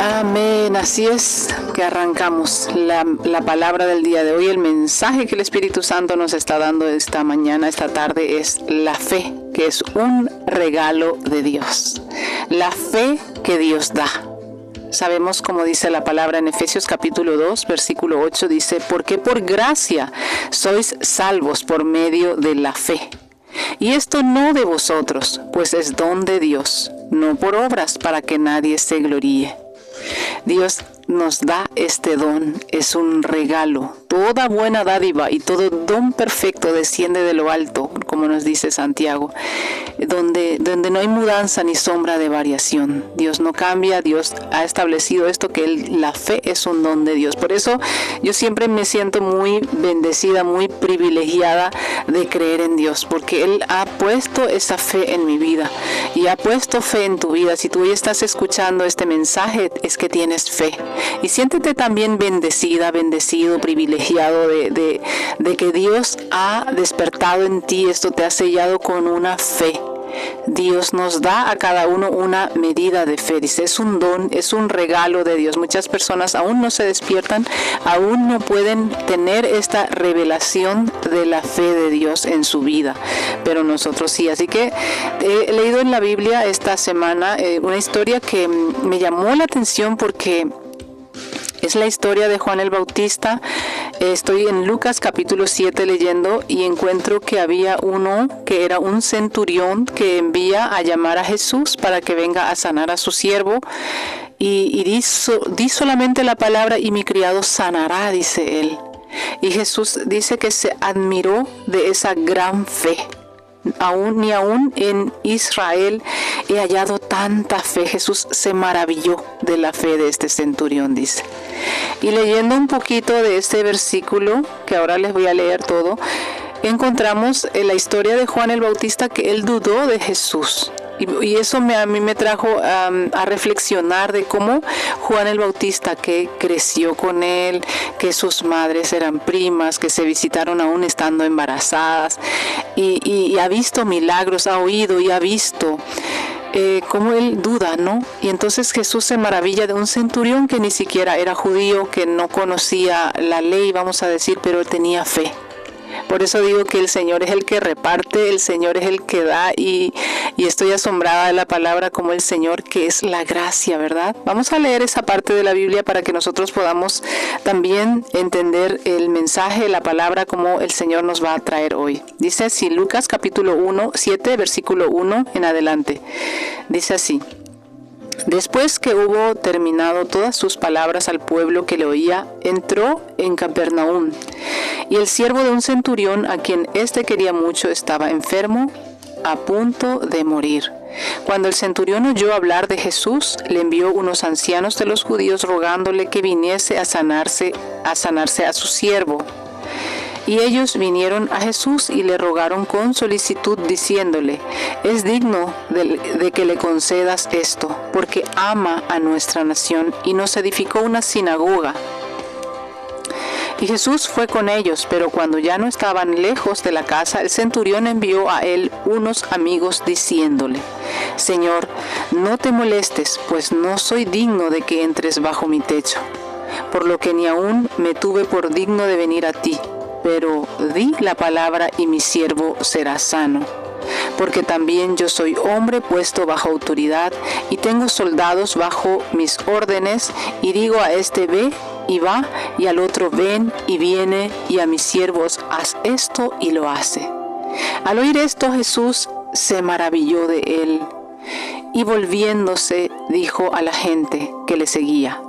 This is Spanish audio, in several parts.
Amén, así es que arrancamos la palabra del día de hoy. El mensaje que el Espíritu Santo nos está dando esta mañana, esta tarde, es la fe, que es un regalo de Dios. La fe que Dios da. Sabemos, como dice la palabra en Efesios capítulo 2, versículo 8, dice: porque por gracia sois salvos por medio de la fe. Y esto no de vosotros, pues es don de Dios, no por obras, para que nadie se gloríe. Dios nos da este don, es un regalo. Toda buena dádiva y todo don perfecto desciende de lo alto, como nos dice Santiago, donde no hay mudanza ni sombra de variación. Dios no cambia, Dios ha establecido esto, que la fe es un don de Dios. Por eso yo siempre me siento muy bendecida, muy privilegiada de creer en Dios, porque Él ha puesto esa fe en mi vida y ha puesto fe en tu vida. Si tú hoy estás escuchando este mensaje, es que tienes fe. Y siéntete también bendecida, bendecido, privilegiado de que Dios ha despertado en ti. Esto te ha sellado con una fe. Dios nos da a cada uno una medida de fe. Dice, es un don, es un regalo de Dios. Muchas personas aún no se despiertan, aún no pueden tener esta revelación de la fe de Dios en su vida, pero nosotros sí. Así que he leído en la Biblia esta semana una historia que me llamó la atención, porque es la historia de Juan el Bautista. Estoy en Lucas capítulo 7 leyendo y encuentro que había uno que era un centurión que envía a llamar a Jesús para que venga a sanar a su siervo. Y di solamente la palabra y mi criado sanará, dice él. Y Jesús dice que se admiró de esa gran fe. Ni aún en Israel he hallado tanta fe. Jesús se maravilló de la fe de este centurión, dice. Y leyendo un poquito de este versículo, que ahora les voy a leer todo, encontramos en la historia de Juan el Bautista, que él dudó de Jesús. Y eso a mí me trajo a reflexionar de cómo Juan el Bautista, que creció con él, que sus madres eran primas, que se visitaron aún estando embarazadas, y ha visto milagros, ha oído y ha visto cómo él duda, ¿no? Y entonces Jesús se maravilla de un centurión que ni siquiera era judío, que no conocía la ley, vamos a decir, pero tenía fe. Por eso digo que el Señor es el que reparte, el Señor es el que da, y estoy asombrada de la palabra como el Señor, que es la gracia, ¿verdad? Vamos a leer esa parte de la Biblia para que nosotros podamos también entender el mensaje, la palabra, como el Señor nos va a traer hoy. Dice así, Lucas capítulo 7, versículo 1 en adelante. Dice así: después que hubo terminado todas sus palabras al pueblo que le oía, entró en Capernaum. Y el siervo de un centurión, a quien éste quería mucho, estaba enfermo, a punto de morir. Cuando el centurión oyó hablar de Jesús, le envió unos ancianos de los judíos rogándole que viniese a sanarse a su siervo. Y ellos vinieron a Jesús y le rogaron con solicitud, diciéndole: es digno de que le concedas esto, porque ama a nuestra nación y nos edificó una sinagoga. Y Jesús fue con ellos, pero cuando ya no estaban lejos de la casa, el centurión envió a él unos amigos diciéndole: Señor, no te molestes, pues no soy digno de que entres bajo mi techo, por lo que ni aún me tuve por digno de venir a ti. Pero di la palabra y mi siervo será sano. Porque también yo soy hombre puesto bajo autoridad y tengo soldados bajo mis órdenes, y digo a este ve y va, y al otro ven y viene, y a mis siervos haz esto y lo hace. Al oír esto, Jesús se maravilló de él y volviéndose dijo a la gente que le seguía: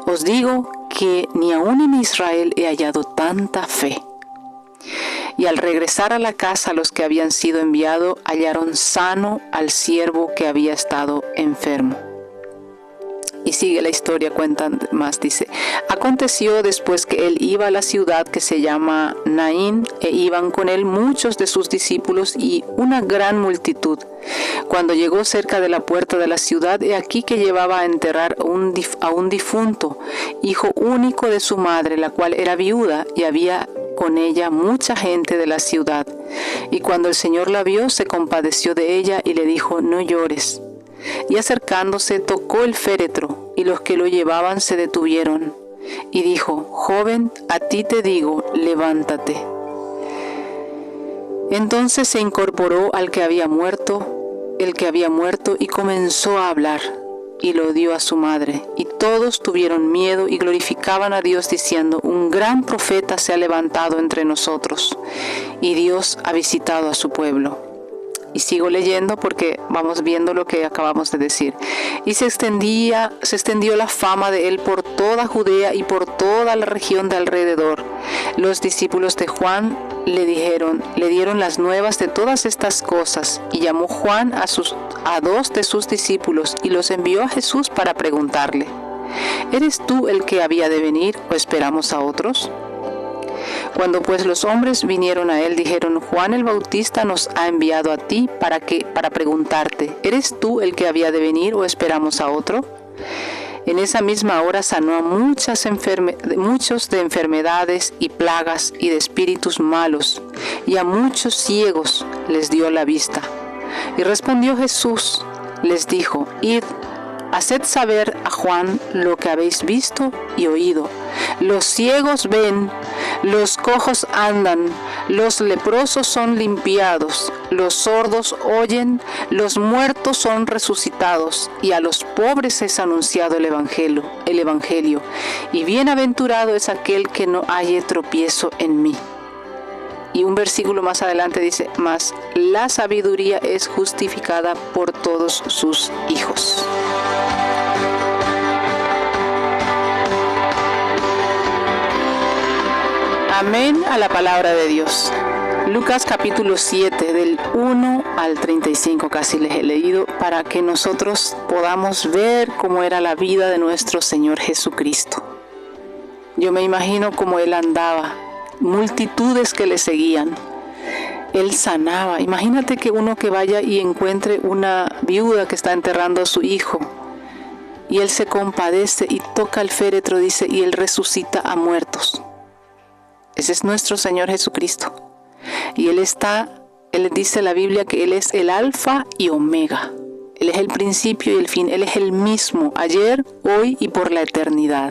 os digo que ni aún en Israel he hallado tanta fe. Y al regresar a la casa, los que habían sido enviados hallaron sano al siervo que había estado enfermo. Y sigue la historia, cuenta más, dice: aconteció después que él iba a la ciudad que se llama Naín, e iban con él muchos de sus discípulos y una gran multitud. Cuando llegó cerca de la puerta de la ciudad, he aquí que llevaba a enterrar a un difunto, hijo único de su madre, la cual era viuda, y había con ella mucha gente de la ciudad. Y cuando el Señor la vio, se compadeció de ella y le dijo: no llores. Y acercándose tocó el féretro, y los que lo llevaban se detuvieron. Y dijo: joven, a ti te digo, levántate. Entonces se incorporó el que había muerto, y comenzó a hablar, y lo dio a su madre. Y todos tuvieron miedo y glorificaban a Dios diciendo: un gran profeta se ha levantado entre nosotros, y Dios ha visitado a su pueblo. Y sigo leyendo porque vamos viendo lo que acabamos de decir. Y se extendió la fama de él por toda Judea y por toda la región de alrededor. Los discípulos de Juan le dieron las nuevas de todas estas cosas, y llamó Juan a 2 de sus discípulos y los envió a Jesús para preguntarle: ¿eres tú el que había de venir o esperamos a otros? Cuando pues los hombres vinieron a él, dijeron: Juan el Bautista nos ha enviado a ti para preguntarte: ¿eres tú el que había de venir o esperamos a otro? En esa misma hora sanó a muchos de enfermedades y plagas y de espíritus malos, y a muchos ciegos les dio la vista. Y respondió Jesús, les dijo: id, haced saber a Juan lo que habéis visto y oído. Los ciegos ven, los cojos andan, los leprosos son limpiados, los sordos oyen, los muertos son resucitados, y a los pobres es anunciado el evangelio. Y bienaventurado es aquel que no halle tropiezo en mí. Y un versículo más adelante dice: mas la sabiduría es justificada por todos sus hijos. Amén a la palabra de Dios. Lucas capítulo 7, del 1 al 35 casi les he leído, para que nosotros podamos ver cómo era la vida de nuestro Señor Jesucristo. Yo me imagino cómo Él andaba, multitudes que le seguían. Él sanaba. Imagínate que uno que vaya y encuentre una viuda que está enterrando a su hijo, y Él se compadece y toca el féretro, dice, y Él resucita a muertos. Ese es nuestro Señor Jesucristo. Y Él dice la Biblia que Él es el alfa y omega. Él es el principio y el fin. Él es el mismo, ayer, hoy y por la eternidad.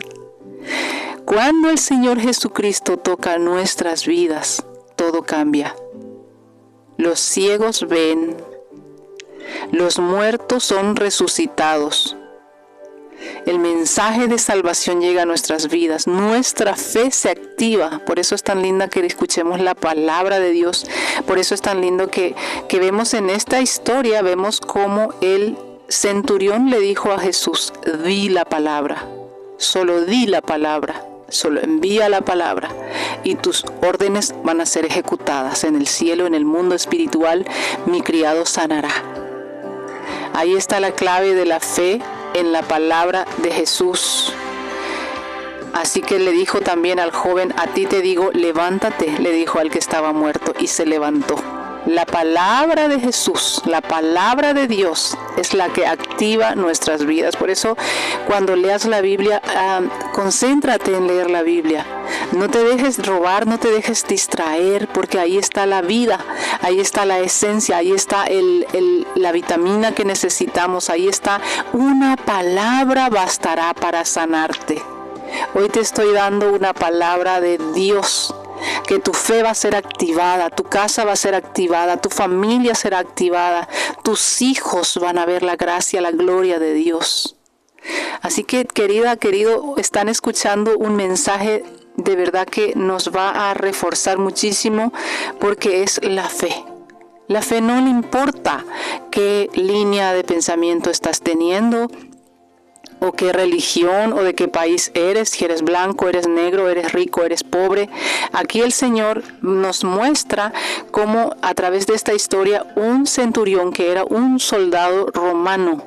Cuando el Señor Jesucristo toca nuestras vidas, todo cambia. Los ciegos ven, los muertos son resucitados. El mensaje de salvación llega a nuestras vidas, nuestra fe se activa. Por eso es tan linda que escuchemos la palabra de Dios. Por eso es tan lindo que vemos en esta historia, vemos cómo el centurión le dijo a Jesús: di la palabra, solo di la palabra, solo envía la palabra, y tus órdenes van a ser ejecutadas en el cielo, en el mundo espiritual. Mi criado sanará. Ahí está la clave de la fe, en la palabra de Jesús. Así que le dijo también al joven: a ti te digo, levántate, le dijo al que estaba muerto, y se levantó. La palabra de Jesús, la palabra de Dios es la que activa nuestras vidas. Por eso cuando leas la Biblia, concéntrate en leer la Biblia. No te dejes robar, no te dejes distraer, porque ahí está la vida, ahí está la esencia, ahí está la vitamina que necesitamos, ahí está. Una palabra bastará para sanarte. Hoy te estoy dando una palabra de Dios, que tu fe va a ser activada, tu casa va a ser activada, tu familia será activada, tus hijos van a ver la gracia, la gloria de Dios. Así que, querida, querido, están escuchando un mensaje de verdad que nos va a reforzar muchísimo, porque es la fe. La fe, no le importa qué línea de pensamiento estás teniendo, o qué religión o de qué país eres, si eres blanco, eres negro, eres rico, eres pobre. Aquí el Señor nos muestra cómo a través de esta historia un centurión, que era un soldado romano,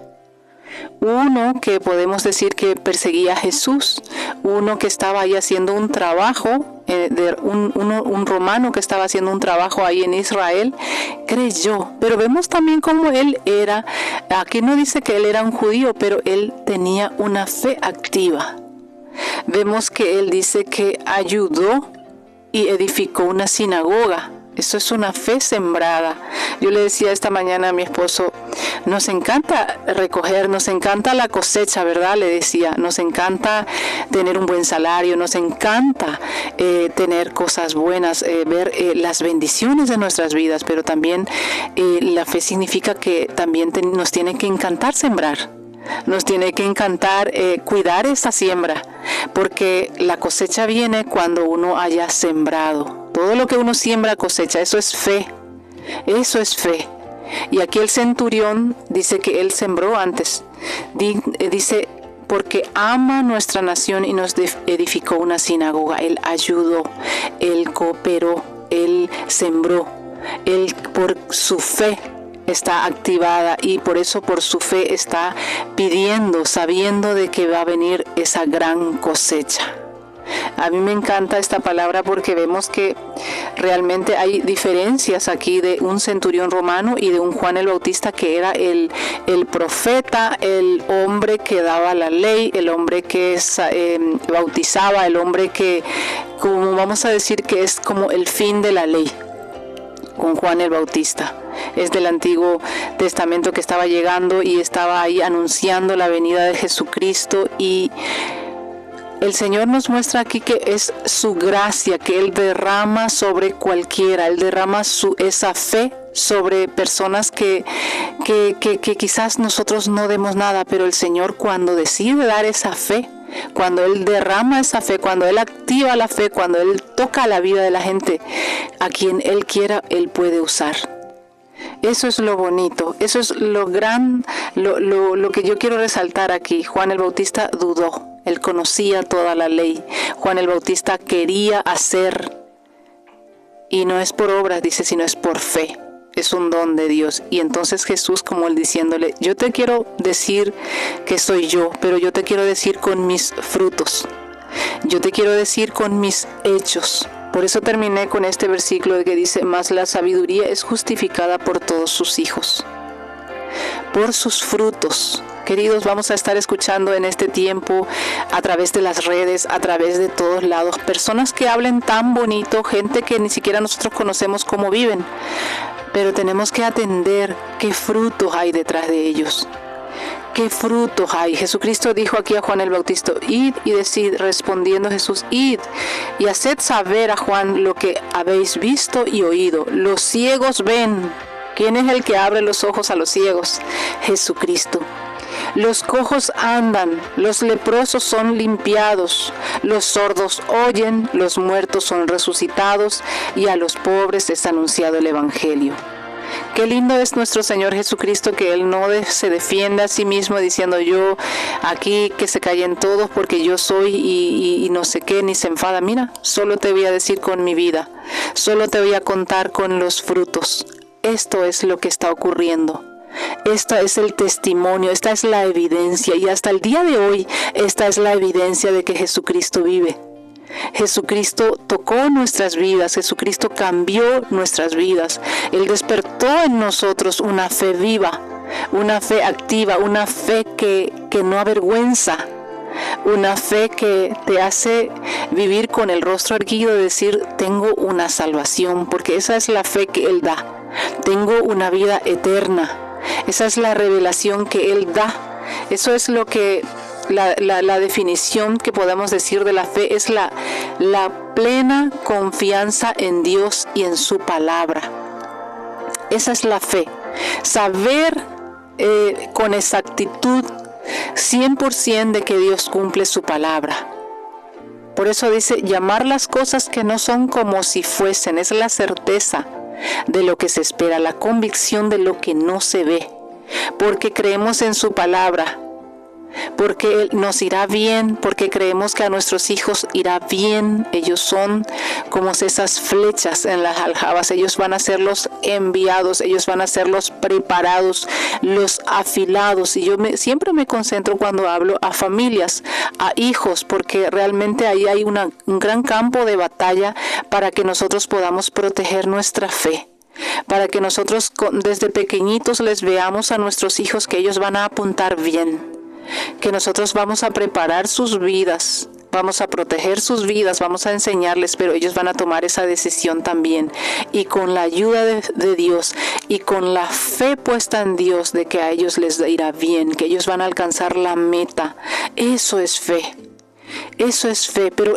uno que podemos decir que perseguía a Jesús, uno que estaba ahí haciendo un trabajo, un romano que estaba haciendo un trabajo ahí en Israel, creyó. Pero vemos también cómo él era, aquí no dice que él era un judío, pero él tenía una fe activa. Vemos que él dice que ayudó y edificó una sinagoga. Eso es una fe sembrada. Yo le decía esta mañana a mi esposo, Nos encanta recoger, nos encanta la cosecha, ¿verdad? Le decía, nos encanta tener un buen salario, nos encanta tener cosas buenas, ver las bendiciones de nuestras vidas, pero también la fe significa que también nos tiene que encantar sembrar. Nos tiene que encantar cuidar esa siembra, porque la cosecha viene cuando uno haya sembrado. Todo lo que uno siembra cosecha, eso es fe. Eso es fe. Y aquí el centurión dice que él sembró antes. Dice, porque ama nuestra nación y nos edificó una sinagoga. Él ayudó, él cooperó, él sembró. Él por su fe está activada y por eso por su fe está pidiendo, sabiendo de que va a venir esa gran cosecha. A mí me encanta esta palabra porque vemos que realmente hay diferencias aquí de un centurión romano y de un Juan el Bautista, que era el profeta, el hombre que daba la ley, el hombre que bautizaba, el hombre que, como vamos a decir, que es como el fin de la ley. Con Juan el Bautista. Es del Antiguo Testamento que estaba llegando y estaba ahí anunciando la venida de Jesucristo, y el Señor nos muestra aquí que es su gracia que Él derrama sobre cualquiera. Él derrama esa fe sobre personas que quizás nosotros no demos nada, pero el Señor, cuando decide dar esa fe, cuando Él derrama esa fe, cuando Él activa la fe, cuando Él toca la vida de la gente, a quien Él quiera, Él puede usar. Eso es lo bonito, eso es lo que yo quiero resaltar aquí. Juan el Bautista dudó, él conocía toda la ley. Juan el Bautista quería hacer, y no es por obras, dice, sino es por fe. Es un don de Dios. Y entonces Jesús, como él diciéndole, yo te quiero decir que soy yo, pero yo te quiero decir con mis frutos. Yo te quiero decir con mis hechos. Por eso terminé con este versículo que dice, mas la sabiduría es justificada por todos sus hijos, por sus frutos. Queridos, vamos a estar escuchando en este tiempo a través de las redes, a través de todos lados, personas que hablen tan bonito, gente que ni siquiera nosotros conocemos cómo viven, pero tenemos que atender qué frutos hay detrás de ellos. ¿Qué frutos hay? Jesucristo dijo aquí a Juan el Bautista, id y decid, respondiendo Jesús, id y haced saber a Juan lo que habéis visto y oído. Los ciegos ven. ¿Quién es el que abre los ojos a los ciegos? Jesucristo. Los cojos andan, los leprosos son limpiados, los sordos oyen, los muertos son resucitados y a los pobres es anunciado el Evangelio. Qué lindo es nuestro Señor Jesucristo, que Él no se defiende a sí mismo diciendo yo aquí que se callen todos porque yo soy y no sé qué, ni se enfada. Mira, solo te voy a decir con mi vida, solo te voy a contar con los frutos. Esto es lo que está ocurriendo. Esta es el testimonio, esta es la evidencia, y hasta el día de hoy esta es la evidencia de que Jesucristo vive. Jesucristo tocó nuestras vidas, Jesucristo cambió nuestras vidas. Él despertó en nosotros una fe viva, una fe activa, una fe que no avergüenza, una fe que te hace vivir con el rostro erguido y decir, tengo una salvación, porque esa es la fe que Él da. Tengo una vida eterna. Esa es la revelación que Él da. Eso es lo que la definición que podemos decir de la fe es la plena confianza en Dios y en su palabra. Esa es la fe. Saber con exactitud 100% de que Dios cumple su palabra. Por eso dice, llamar las cosas que no son como si fuesen. Es la certeza de lo que se espera, la convicción de lo que no se ve. Porque creemos en su palabra. Porque Él nos irá bien, porque creemos que a nuestros hijos irá bien. Ellos son como esas flechas en las aljabas. Ellos van a ser los enviados, ellos van a ser los preparados, los afilados. Y yo siempre me concentro cuando hablo a familias, a hijos, porque realmente ahí hay un gran campo de batalla para que nosotros podamos proteger nuestra fe. Para que nosotros desde pequeñitos les veamos a nuestros hijos que ellos van a apuntar bien. Que nosotros vamos a preparar sus vidas vamos a proteger sus vidas, vamos a enseñarles, pero ellos van a tomar esa decisión también. Y con la ayuda de Dios y con la fe puesta en Dios de que a ellos les irá bien, que ellos van a alcanzar la meta. Eso es fe. Eso es fe, pero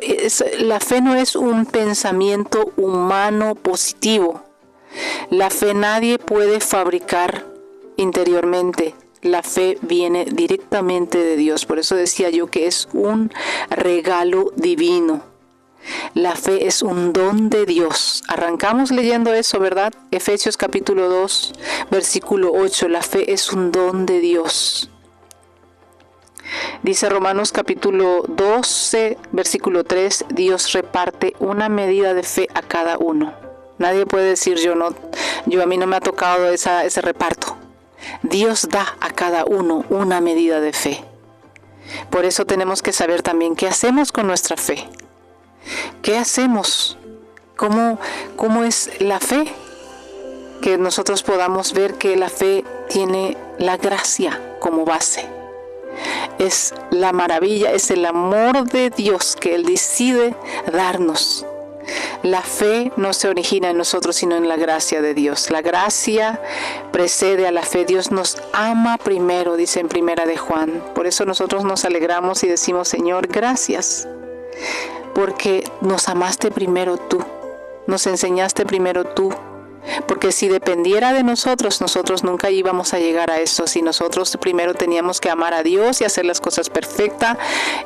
la fe no es un pensamiento humano positivo. La fe nadie puede fabricar interiormente. La fe viene directamente de Dios. Por eso decía yo que es un regalo divino. La fe es un don de Dios. Arrancamos leyendo eso, ¿verdad? Efesios capítulo 2, versículo 8. La fe es un don de Dios. Dice Romanos capítulo 12, versículo 3, Dios reparte una medida de fe a cada uno. Nadie puede decir a mí no me ha tocado ese reparto. Dios da a cada uno una medida de fe. Por eso tenemos que saber también qué hacemos con nuestra fe. ¿Qué hacemos? ¿Cómo es la fe? Que nosotros podamos ver que la fe tiene la gracia como base. Es la maravilla, es el amor de Dios que Él decide darnos. La fe no se origina en nosotros, sino en la gracia de Dios. La gracia precede a la fe. Dios nos ama primero, dice en Primera de Juan. Por eso nosotros nos alegramos y decimos, Señor, gracias. Porque nos amaste primero tú. Nos enseñaste primero tú. Porque si dependiera de nosotros, nosotros nunca íbamos a llegar a eso. Si nosotros primero teníamos que amar a Dios y hacer las cosas perfectas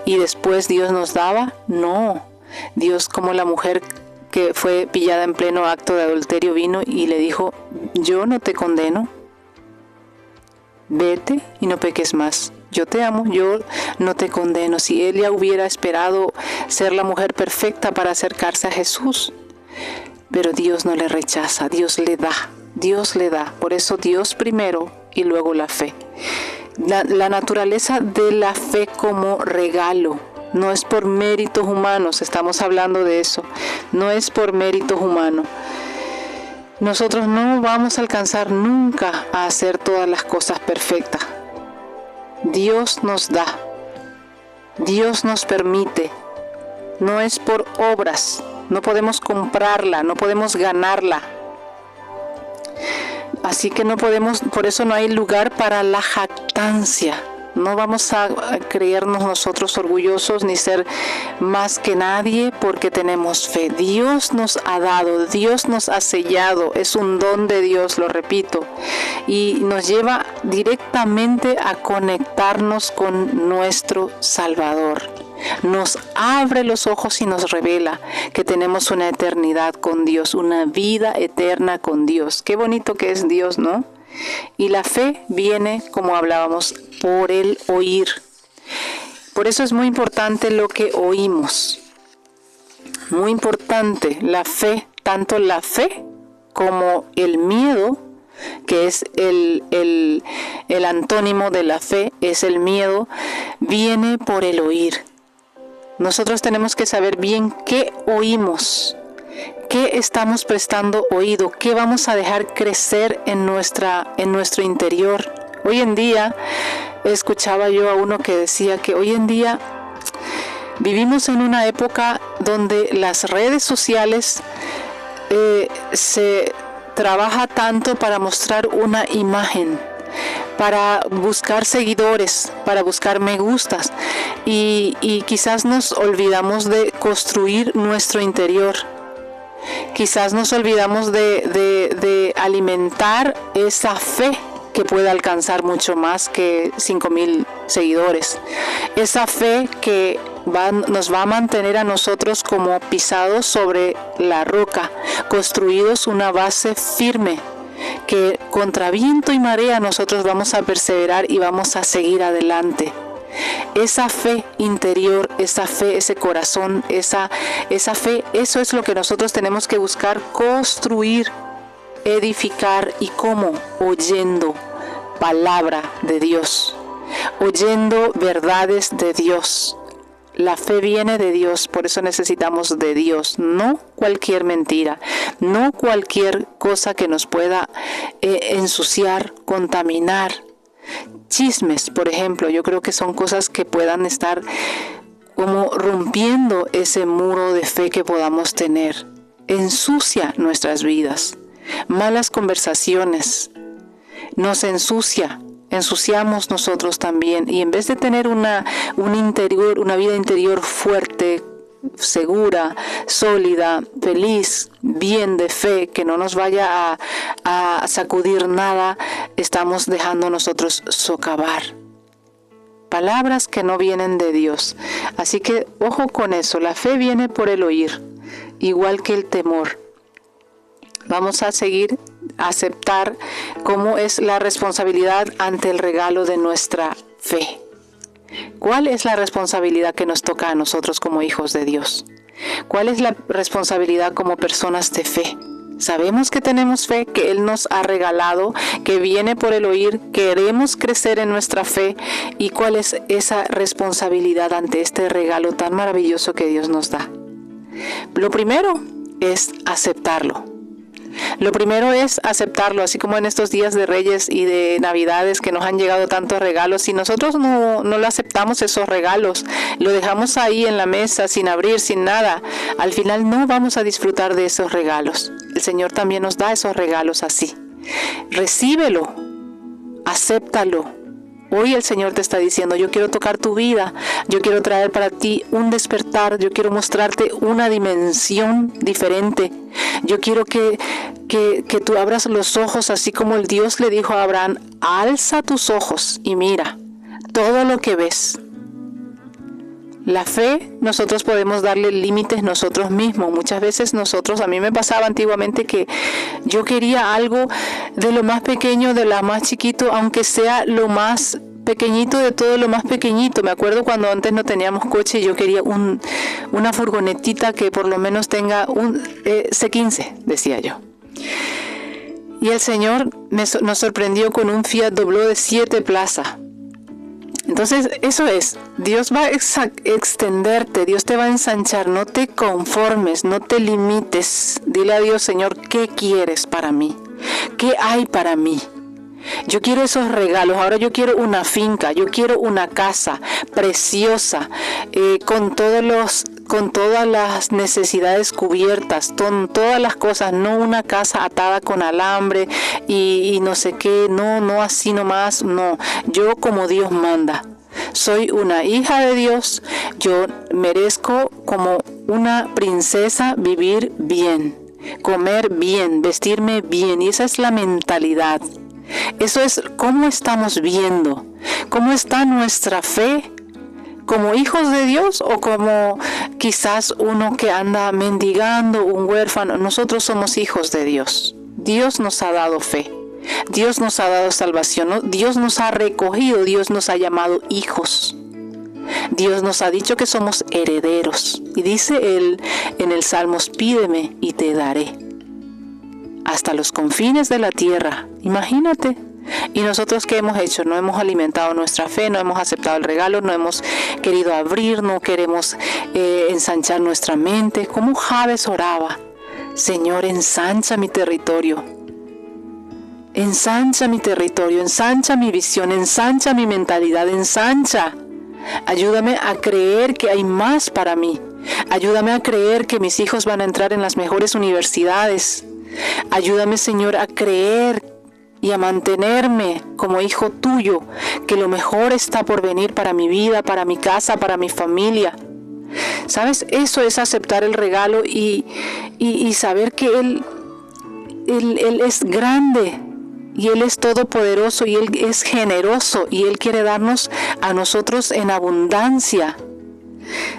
y después Dios nos daba, no. Dios, como la mujer que fue pillada en pleno acto de adulterio, vino y le dijo, yo no te condeno, vete y no peques más. Yo te amo, yo no te condeno. Si ella hubiera esperado ser la mujer perfecta para acercarse a Jesús, pero Dios no le rechaza, Dios le da. Por eso Dios primero y luego la fe. La naturaleza de la fe como regalo. No es por méritos humanos, estamos hablando de eso. No es por méritos humanos. Nosotros no vamos a alcanzar nunca a hacer todas las cosas perfectas. Dios nos da. Dios nos permite. No es por obras. No podemos comprarla, no podemos ganarla. Así que no podemos, por eso no hay lugar para la jactancia. No vamos a creernos nosotros orgullosos ni ser más que nadie porque tenemos fe. Dios nos ha dado, Dios nos ha sellado, es un don de Dios, lo repito, y nos lleva directamente a conectarnos con nuestro Salvador. Nos abre los ojos y nos revela que tenemos una eternidad con Dios, una vida eterna con Dios. Qué bonito que es Dios, ¿no? Y la fe viene, como hablábamos, por el oír. Por eso es muy importante lo que oímos. Muy importante la fe, tanto la fe como el miedo, que es el antónimo de la fe, es el miedo, viene por el oír. Nosotros tenemos que saber bien qué oímos, qué estamos prestando oído, qué vamos a dejar crecer en nuestro interior. Hoy en día, escuchaba yo a uno que decía que hoy en día vivimos en una época donde las redes sociales se trabaja tanto para mostrar una imagen, para buscar seguidores, para buscar me gustas y quizás nos olvidamos de construir nuestro interior. Quizás nos olvidamos de alimentar esa fe que puede alcanzar mucho más que 5,000 seguidores. Esa fe que nos va a mantener a nosotros como pisados sobre la roca, construidos una base firme, que contra viento y marea nosotros vamos a perseverar y vamos a seguir adelante. Esa fe interior, esa fe, ese corazón, esa fe, eso es lo que nosotros tenemos que buscar construir, edificar. ¿Y cómo? Oyendo palabra de Dios, oyendo verdades de Dios. La fe viene de Dios, por eso necesitamos de Dios, no cualquier mentira, no cualquier cosa que nos pueda ensuciar, contaminar. Chismes, por ejemplo, yo creo que son cosas que puedan estar como rompiendo ese muro de fe que podamos tener. Ensucia nuestras vidas. Malas conversaciones nos ensuciamos nosotros también. Y en vez de tener una vida interior fuerte, segura, sólida, feliz, bien de fe, que no nos vaya a sacudir nada, estamos dejando nosotros socavar. Palabras que no vienen de Dios. Así que ojo con eso. La fe viene por el oír, igual que el temor. Vamos a seguir a aceptar cómo es la responsabilidad ante el regalo de nuestra fe. ¿Cuál es la responsabilidad que nos toca a nosotros como hijos de Dios? ¿Cuál es la responsabilidad como personas de fe? Sabemos que tenemos fe, que Él nos ha regalado, que viene por el oír, queremos crecer en nuestra fe. ¿Y cuál es esa responsabilidad ante este regalo tan maravilloso que Dios nos da? Lo primero es aceptarlo. Lo primero es aceptarlo, así como en estos días de Reyes y de Navidades que nos han llegado tantos regalos. Si nosotros no lo aceptamos esos regalos, lo dejamos ahí en la mesa sin abrir, sin nada, al final no vamos a disfrutar de esos regalos. El Señor también nos da esos regalos así. Recíbelo, acéptalo. Hoy el Señor te está diciendo, yo quiero tocar tu vida, yo quiero traer para ti un despertar, yo quiero mostrarte una dimensión diferente. Yo quiero que tú abras los ojos, así como el Dios le dijo a Abraham, alza tus ojos y mira todo lo que ves. La fe, nosotros podemos darle límites nosotros mismos. Muchas veces a mí me pasaba antiguamente que yo quería algo de lo más pequeño, de lo más chiquito, aunque sea lo más pequeñito de todo lo más pequeñito. Me acuerdo cuando antes no teníamos coche y yo quería una furgonetita que por lo menos tenga un C15, decía yo. Y el Señor nos sorprendió con un Fiat Dobló de 7 plazas. Entonces, eso es, Dios va a extenderte, Dios te va a ensanchar, no te conformes, no te limites. Dile a Dios, Señor, ¿qué quieres para mí? ¿Qué hay para mí? Yo quiero esos regalos, ahora yo quiero una finca, yo quiero una casa preciosa, con todas las necesidades cubiertas, con todas las cosas, no una casa atada con alambre y no sé qué, no así nomás, no, yo como Dios manda. Soy una hija de Dios, yo merezco como una princesa vivir bien, comer bien, vestirme bien, y esa es la mentalidad. Eso es cómo estamos viendo, cómo está nuestra fe como hijos de Dios o como quizás uno que anda mendigando, un huérfano. Nosotros somos hijos de Dios. Dios nos ha dado fe, Dios nos ha dado salvación, ¿no? Dios nos ha recogido, Dios nos ha llamado hijos. Dios nos ha dicho que somos herederos. Y dice Él en el Salmos, pídeme y te daré. Hasta los confines de la tierra. Imagínate. Y nosotros, ¿qué hemos hecho? No hemos alimentado nuestra fe, no hemos aceptado el regalo, no hemos querido abrir, no queremos ensanchar nuestra mente. Como Jabes oraba, Señor, ensancha mi territorio. Ensancha mi territorio, ensancha mi visión, ensancha mi mentalidad, ensancha. Ayúdame a creer que hay más para mí. Ayúdame a creer que mis hijos van a entrar en las mejores universidades. Ayúdame, Señor, a creer y a mantenerme como hijo tuyo, que lo mejor está por venir para mi vida, para mi casa, para mi familia. ¿Sabes? Eso es aceptar el regalo y saber que Él es grande y Él es todopoderoso y Él es generoso y Él quiere darnos a nosotros en abundancia.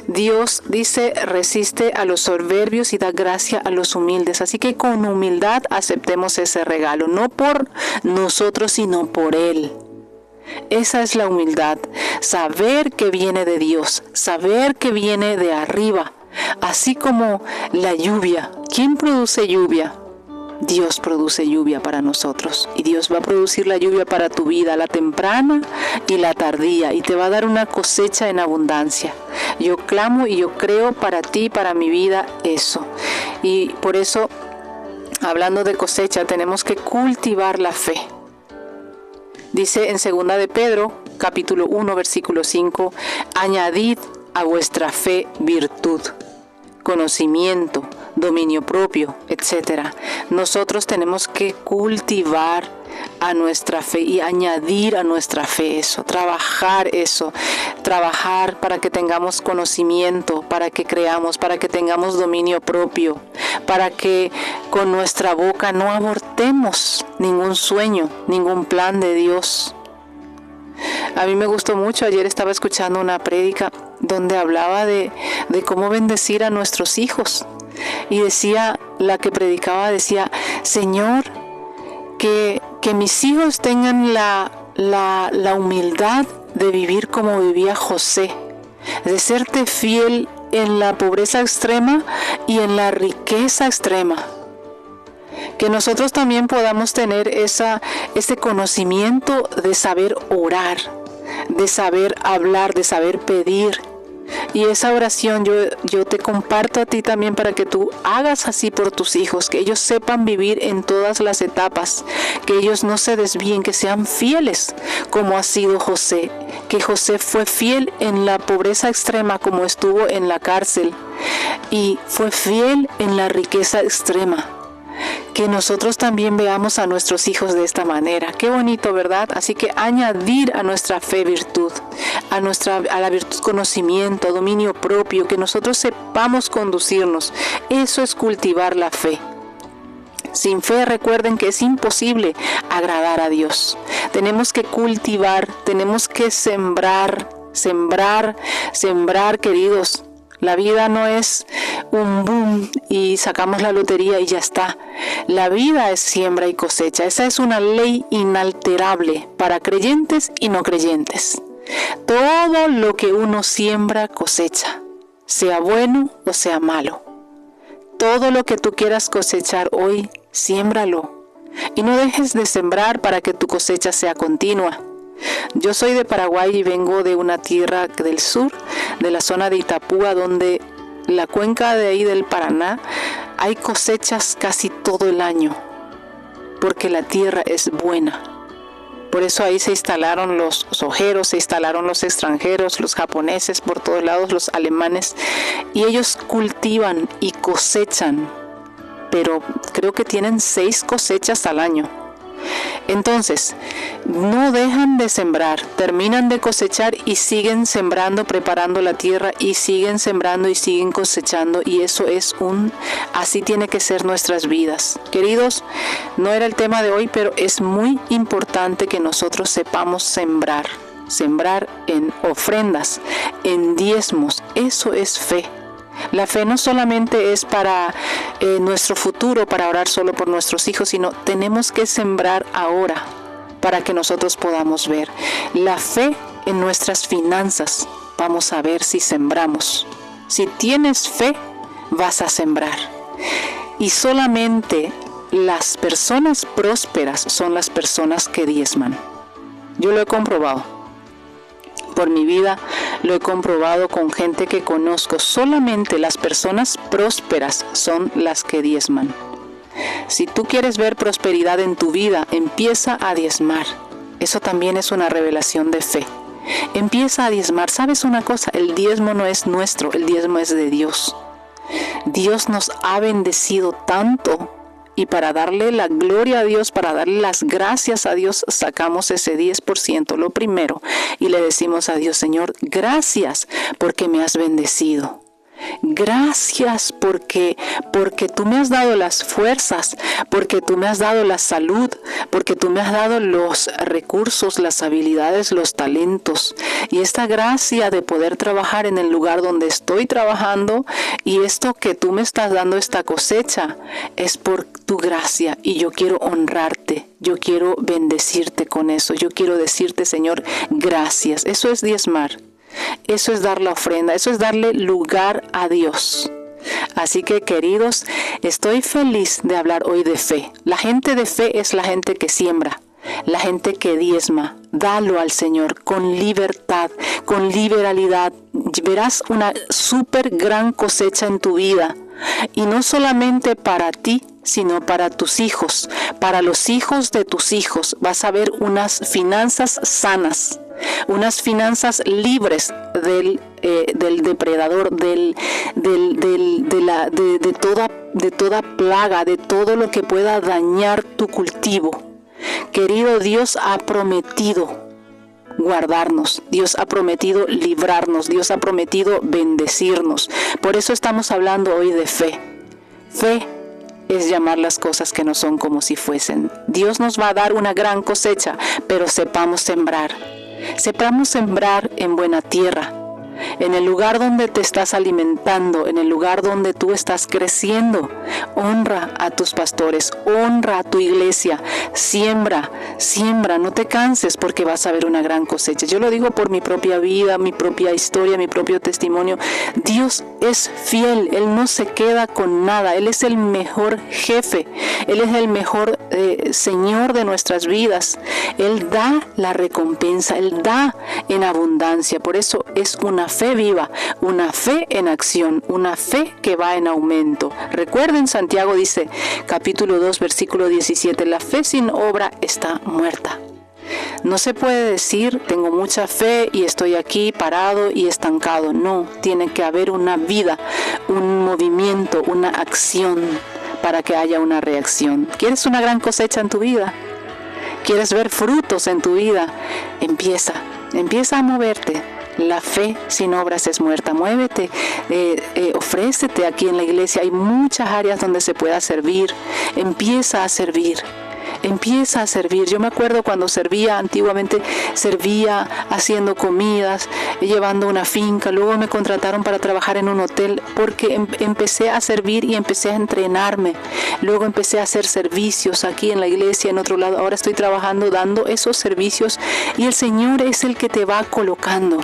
Dios dice, resiste a los soberbios y da gracia a los humildes. Así que con humildad aceptemos ese regalo, no por nosotros, sino por Él. Esa es la humildad, saber que viene de Dios, saber que viene de arriba. Así como la lluvia. ¿Quién produce lluvia? Dios produce lluvia para nosotros y Dios va a producir la lluvia para tu vida, la temprana y la tardía, y te va a dar una cosecha en abundancia. Yo clamo y yo creo para ti, para mi vida, eso. Y por eso, hablando de cosecha, tenemos que cultivar la fe. Dice en 2 de Pedro, capítulo 1, versículo 5, añadid a vuestra fe virtud, conocimiento, dominio propio, etc. Nosotros tenemos que cultivar a nuestra fe y añadir a nuestra fe eso, trabajar para que tengamos conocimiento, para que creamos, para que tengamos dominio propio, para que con nuestra boca no abortemos ningún sueño, ningún plan de Dios. A mí me gustó mucho, ayer estaba escuchando una prédica donde hablaba de cómo bendecir a nuestros hijos. Y decía, la que predicaba decía, Señor, que mis hijos tengan la humildad de vivir como vivía José, de serte fiel en la pobreza extrema y en la riqueza extrema. Que nosotros también podamos tener ese conocimiento de saber orar, de saber hablar, de saber pedir. Y esa oración yo te comparto a ti también para que tú hagas así por tus hijos, que ellos sepan vivir en todas las etapas, que ellos no se desvíen, que sean fieles como ha sido José, que José fue fiel en la pobreza extrema como estuvo en la cárcel y fue fiel en la riqueza extrema. Que nosotros también veamos a nuestros hijos de esta manera. Qué bonito, ¿verdad? Así que añadir a nuestra fe virtud, a la virtud conocimiento, dominio propio, que nosotros sepamos conducirnos. Eso es cultivar la fe. Sin fe, recuerden que es imposible agradar a Dios. Tenemos que cultivar, tenemos que sembrar, queridos. La vida no es un boom y sacamos la lotería y ya está. La vida es siembra y cosecha. Esa es una ley inalterable para creyentes y no creyentes. Todo lo que uno siembra cosecha, sea bueno o sea malo. Todo lo que tú quieras cosechar hoy, siémbralo. Y no dejes de sembrar para que tu cosecha sea continua. Yo soy de Paraguay y vengo de una tierra del sur, de la zona de Itapúa, donde la cuenca de ahí del Paraná hay cosechas casi todo el año, porque la tierra es buena. Por eso ahí se instalaron los sojeros, se instalaron los extranjeros, los japoneses por todos lados, los alemanes, y ellos cultivan y cosechan, pero creo que tienen 6 cosechas al año. Entonces, no dejan de sembrar, terminan de cosechar y siguen sembrando, preparando la tierra y siguen sembrando y siguen cosechando, y eso es así tiene que ser nuestras vidas. Queridos, no era el tema de hoy, pero es muy importante que nosotros sepamos sembrar en ofrendas, en diezmos. Eso es fe. La fe no solamente es para nuestro futuro, para orar solo por nuestros hijos, sino tenemos que sembrar ahora para que nosotros podamos ver. La fe en nuestras finanzas, vamos a ver si sembramos. Si tienes fe, vas a sembrar. Y solamente las personas prósperas son las personas que diezman. Yo lo he comprobado. Por mi vida lo he comprobado con gente que conozco. Solamente las personas prósperas son las que diezman. Si tú quieres ver prosperidad en tu vida, empieza a diezmar. Eso también es una revelación de fe. Empieza a diezmar. ¿Sabes una cosa? El diezmo no es nuestro, el diezmo es de Dios. Dios nos ha bendecido tanto. Y para darle la gloria a Dios, para darle las gracias a Dios, sacamos ese 10%, lo primero, y le decimos a Dios, Señor, gracias porque me has bendecido. Gracias porque tú me has dado las fuerzas, porque tú me has dado la salud, porque tú me has dado los recursos, las habilidades, los talentos. Y esta gracia de poder trabajar en el lugar donde estoy trabajando, y esto que tú me estás dando, esta cosecha, es por tu gracia, y yo quiero honrarte. Yo quiero bendecirte con eso. Yo quiero decirte, Señor, gracias. Eso es diezmar. Eso es dar la ofrenda, eso es darle lugar a Dios. Así que, queridos, estoy feliz de hablar hoy de fe. La gente de fe es la gente que siembra, la gente que diezma. Dalo al Señor con libertad, con liberalidad. Verás una súper gran cosecha en tu vida. Y no solamente para ti, sino para tus hijos, para los hijos de tus hijos. Vas a ver unas finanzas sanas, unas finanzas libres del depredador, de toda plaga, de todo lo que pueda dañar tu cultivo. Querido, Dios ha prometido guardarnos, Dios ha prometido librarnos, Dios ha prometido bendecirnos. Por eso estamos hablando hoy de fe. Fe es llamar las cosas que no son como si fuesen. Dios nos va a dar una gran cosecha, pero sepamos sembrar. Sepamos sembrar en buena tierra, en el lugar donde te estás alimentando, en el lugar donde tú estás creciendo. Honra a tus pastores, honra a tu iglesia, siembra, no te canses porque vas a ver una gran cosecha. Yo lo digo por mi propia vida, mi propia historia, mi propio testimonio. Dios es fiel, Él no se queda con nada, Él es el mejor jefe, Él es el mejor Señor de nuestras vidas. Él da la recompensa, Él da en abundancia. Por eso es una fe viva, una fe en acción, una fe que va en aumento. Recuerden, Santiago dice, capítulo 2, versículo 17, la fe sin obra está muerta. No se puede decir, tengo mucha fe y estoy aquí parado y estancado. No, tiene que haber una vida, un movimiento, una acción para que haya una reacción. ¿Quieres una gran cosecha en tu vida? ¿Quieres ver frutos en tu vida? Empieza a moverte. La fe sin obras es muerta. Muévete, ofrécete aquí en la iglesia. Hay muchas áreas donde se pueda servir. Empieza a servir. Yo me acuerdo cuando antiguamente servía haciendo comidas, llevando una finca. Luego me contrataron para trabajar en un hotel porque empecé a servir y empecé a entrenarme. Luego empecé a hacer servicios aquí en la iglesia, en otro lado. Ahora estoy trabajando, dando esos servicios y el Señor es el que te va colocando.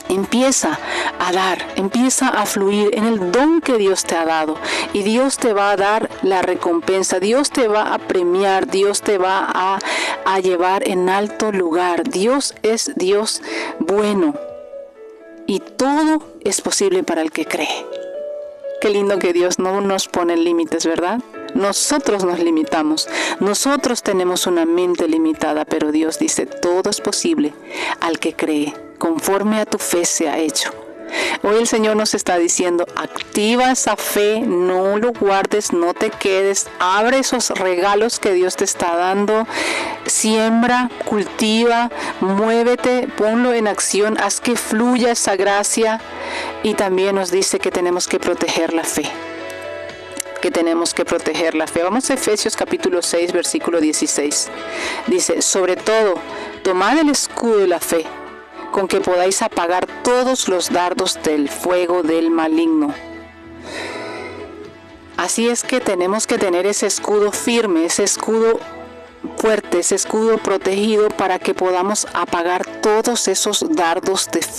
Empieza a dar, empieza a fluir en el don que Dios te ha dado y Dios te va a dar la recompensa, Dios te va a premiar, Dios te va a llevar en alto lugar. Dios es Dios bueno y todo es posible para el que cree. Qué lindo que Dios no nos pone límites, ¿verdad? Nosotros nos limitamos, nosotros tenemos una mente limitada, pero Dios dice, todo es posible al que cree, conforme a tu fe se ha hecho. Hoy el Señor nos está diciendo, activa esa fe, no lo guardes, no te quedes, abre esos regalos que Dios te está dando, siembra, cultiva, muévete, ponlo en acción, haz que fluya esa gracia. Y también nos dice que tenemos que proteger la fe. Vamos a Efesios capítulo 6, versículo 16. Dice, sobre todo, tomad el escudo de la fe, con que podáis apagar todos los dardos del fuego del maligno. Así es que tenemos que tener ese escudo firme, ese escudo fuerte, ese escudo protegido para que podamos apagar todos esos dardos de fuego